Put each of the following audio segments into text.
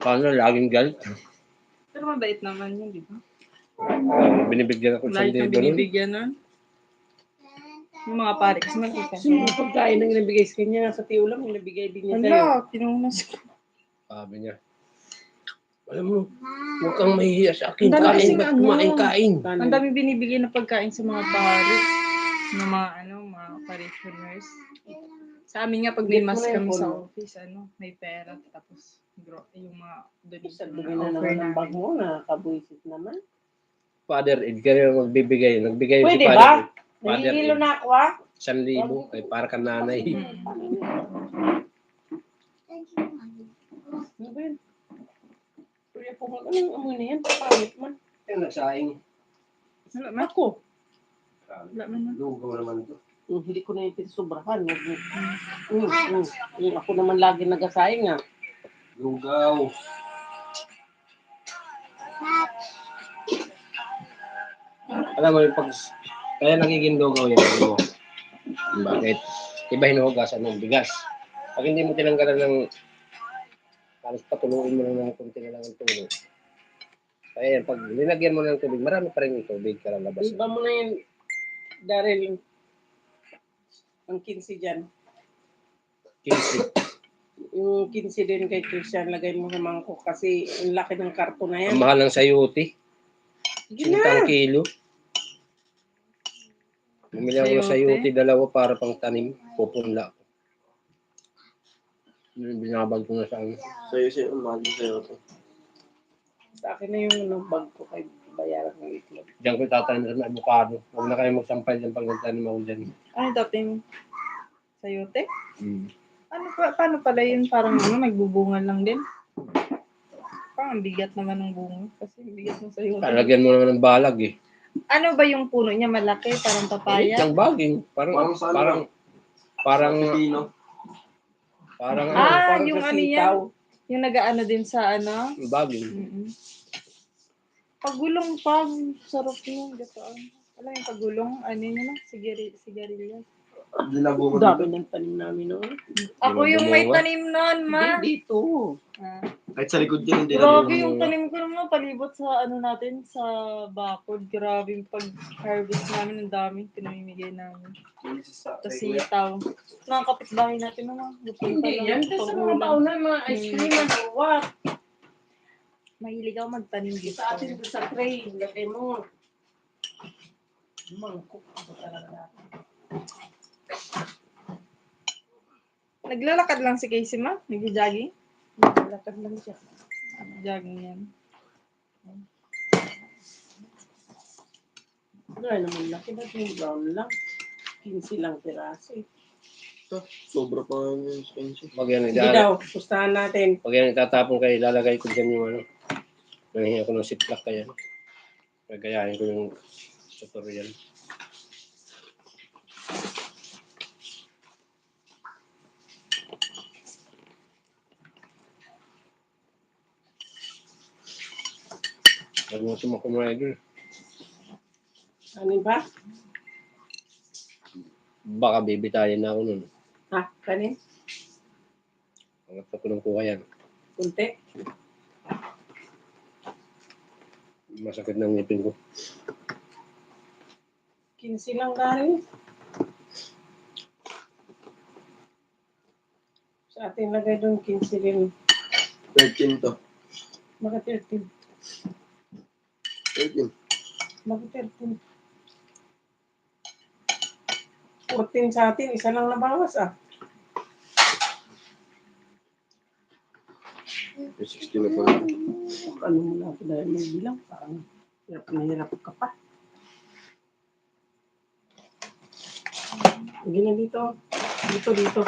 Paano, laging galit. Pero mabait naman yun, di ba? Binibigyan ako Lagi kang binibigyan nun. Yung mga pare kasi malaki. Yung pagkain na nabigay sa kanya sa tiulam, yung nabigay din niya sa'yo. Hala, pinunas ko. Sabi niya, alam mo, huwag kang mahihiya sa akin. Ang dami Kain kasing ba't ano. kumain-kain? Ang dami binibigay na pagkain sa mga pare. Ng mga mga parishioners. Sa amin nga, pag may mas kami sa office, may pera. Tapos, yung mga donation Sabi na na offer naman ang bag namin. mo, nakakabuisit naman. Father Ed, kaya magbibigay. Nagbigay Pwede si ba? Father Ed. Father Nahihilo Ed. na ako, ah. 1,000. Ay, para kang nanay. Ano ba yun? Kuya po, anong amoy na yan? Pangit man. Yung nagsaing. Wala man. Ako. Wala man. Lugaw naman ito. Hindi ko na yung pinsobrahan. Ako naman lagi nagasayang, ah. Lugaw. Alam mo yung pag... Kaya nagiging lugaw yan. Ano? Bakit? Iba hinuhugasan ng bigas. Pag hindi mo tinanggalan ng... Halos patuluin mo lang ng kunti na lang ang tulo. Kaya pag linagyan mo ng tubig, marami pa rin yung tubig kalalabas. Iba mo na yun, Daryl, ang 15 dyan. 15. Yung 15 din kay Christian, lagay mo sa mangkok kasi ang laki ng karton na yan. Ang mahal ng sayote. Sige na. 50 kilo. Bumili ako ng sayote, 2 para pang tanim. Pupunla ako. Binabag ko na sa akin. Sa'yo, mahal ng sayote. Sa akin na yung bag ko kay bayaran ng itlog. Diyan ko tatanim sa avocado. Huwag na kayo magsampay dyan pag nagtanim ako dyan. Ano dating sayote? Hmm. Paano pala yun? Parang magbubunga lang din. Parang bigat naman ng bunga. Kasi bigat ng sayote. Talagyan mo naman ng balag eh. Ano ba yung puno niya? Malaki? Parang papaya? Yung baging. Parang Parang yung sa ano sitaw. yan? Yung nag-ano din sa baging. Pagulong pag. Sarap yun. Alam yung pagulong? Ano yun? Sigarilya. Dami ng tanim namin noon. Ako yung may tanim nun, ma. Hindi dito. Kahit sa likod yan, hindi Grabe yung tanim ko naman, palibot sa natin, sa bakod. Grabe yung pag-harvest namin, ang daming pinamimigay namin. Tapos sitaw. Mga kapitbahay natin naman. Hindi yan. Kasi mga bauna, mga ice cream, mga what? Mahilig ako magtanim dito. Sa atin sa tray, lagay mo. Mangkok ako talaga. Naglalakad lang si Casey, ma? Nag-jogging? Naglalakad lang siya. Jogging yan. Gaya naman laki na yung brown lang. 15 lang piraso eh. Sobra pa nga yung expensive. Pag yan, Hindi daw, pustahan natin. Pag yan itatapon kayo, ilalagay ko dyan yung Nanghihingi ako ng ziplock kaya. Gagayahin ko yung tutorial. Nagutom ako mga idol. Ano ba? Baka bibitayin na ako nun. Ha? Kanin? Pangat ko ng kuha yan. Kunti? Masakit ng ngipin ko. 15 lang galing. Sa atin lagay doon 15 rin. 13 to. Bakit 13? 13. Bakit 13? 14 sa atin, isa lang nabawas ah. 16 na pala. Ano mo na ako dahil may bilang, parang hirap na hirap ka pa. Lagi na dito. Dito.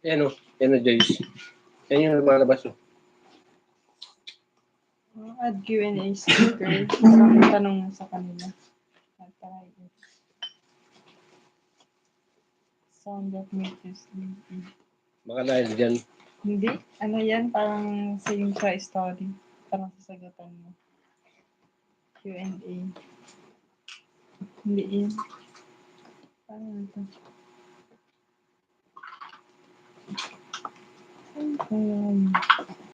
Yan o. Yan o, Joyce. Yan yung lumalabas o. Add Q&A sticker. Maraming tanong sa kanila. Sound that makes you sleepy. Baka dahil dyan. Hindi. Ano yan? Parang same sa story. Parang sasagutan mo. Q&A. Hindi yun. Parang ito. Um,